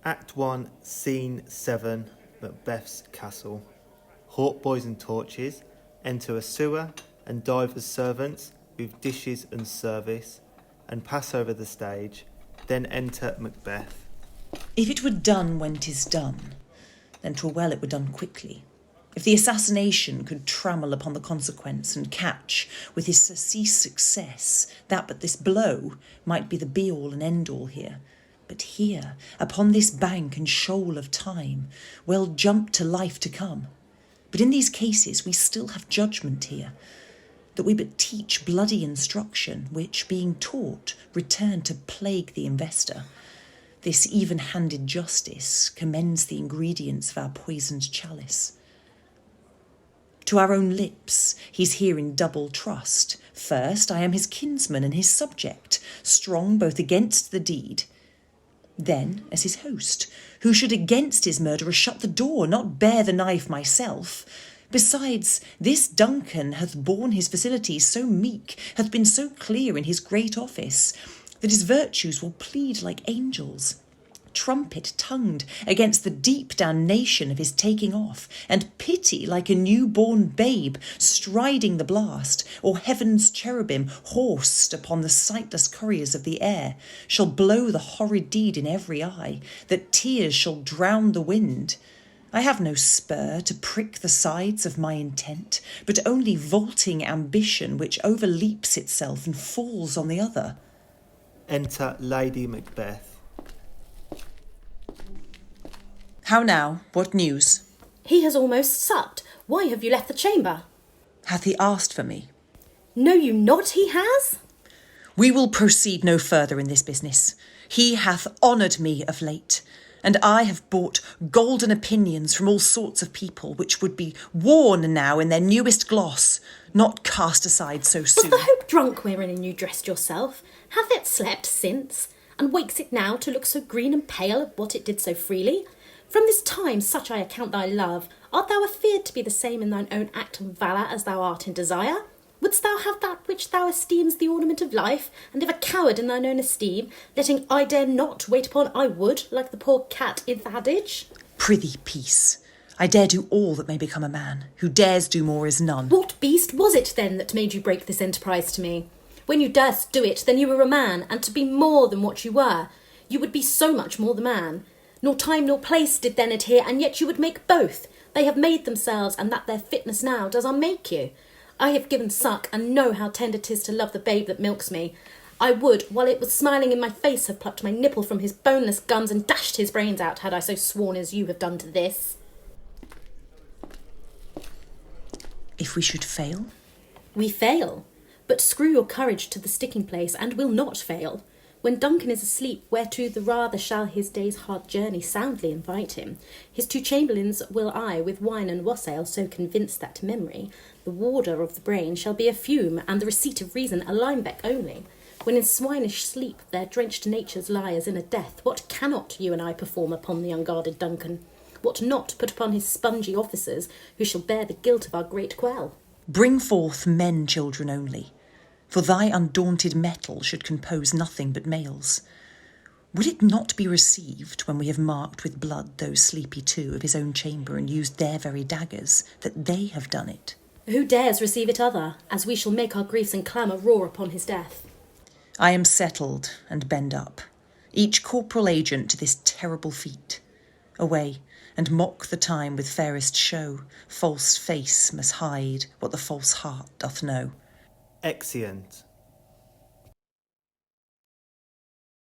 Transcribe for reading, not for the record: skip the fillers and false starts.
Act 1, Scene 7, Macbeth's Castle. Hawk boys and torches enter a sewer and divers servants with dishes and service and pass over the stage, then enter Macbeth. If it were done when 'tis done, then 'twere well it were done quickly. If the assassination could trammel upon the consequence and catch with his surcease success, that but this blow might be the be-all and end-all here. But here, upon this bank and shoal of time, well jump to life to come. But in these cases we still have judgment here, that we but teach bloody instruction, which, being taught, return to plague the investor. This even-handed justice commends the ingredients of our poisoned chalice. To our own lips he's here in double trust. First, I am his kinsman and his subject, strong both against the deed. Then, as his host, who should against his murderer shut the door, not bear the knife myself. Besides, this Duncan hath borne his facilities so meek, hath been so clear in his great office, that his virtues will plead like angels, trumpet-tongued against the deep damnation of his taking off, and pity like a new-born babe striding the blast, or heaven's cherubim horsed upon the sightless couriers of the air, shall blow the horrid deed in every eye, that tears shall drown the wind. I have no spur to prick the sides of my intent, but only vaulting ambition which overleaps itself and falls on the other. Enter Lady Macbeth. How now? What news? He has almost supped. Why have you left the chamber? Hath he asked for me? Know you not he has? We will proceed no further in this business. He hath honoured me of late, and I have bought golden opinions from all sorts of people, which would be worn now in their newest gloss, not cast aside so soon. Was the hope drunk wherein you dressed yourself? Hath it slept since? And wakes it now to look so green and pale of what it did so freely? From this time such I account thy love. Art thou afeard to be the same in thine own act and valour as thou art in desire? Wouldst thou have that which thou esteemest the ornament of life, and live a coward in thine own esteem, letting I dare not wait upon I would, like the poor cat i' th' adage? Prithee, peace. I dare do all that may become a man. Who dares do more is none. What beast was it then that made you break this enterprise to me? When you durst do it, then you were a man, and to be more than what you were, you would be so much more the man. Nor time nor place did then adhere, and yet you would make both. They have made themselves, and that their fitness now does unmake you. I have given suck, and know how tender 'tis to love the babe that milks me. I would, while it was smiling in my face, have plucked my nipple from his boneless gums and dashed his brains out, had I so sworn as you have done to this. If we should fail? We fail. But screw your courage to the sticking place, and will not fail. When Duncan is asleep, whereto the rather shall his day's hard journey soundly invite him, his two chamberlains will I with wine and wassail so convince that to memory, the warder of the brain shall be a fume, and the receipt of reason a limebeck only. When in swinish sleep their drenched natures lie as in a death, what cannot you and I perform upon the unguarded Duncan? What not put upon his spongy officers, who shall bear the guilt of our great quell? Bring forth men, children only, for thy undaunted mettle should compose nothing but males. Will it not be received when we have marked with blood those sleepy two of his own chamber and used their very daggers, that they have done it? Who dares receive it other, as we shall make our griefs and clamour roar upon his death? I am settled and bend up, each corporal agent to this terrible feat. Away, and mock the time with fairest show. False face must hide what the false heart doth know. Exeunt.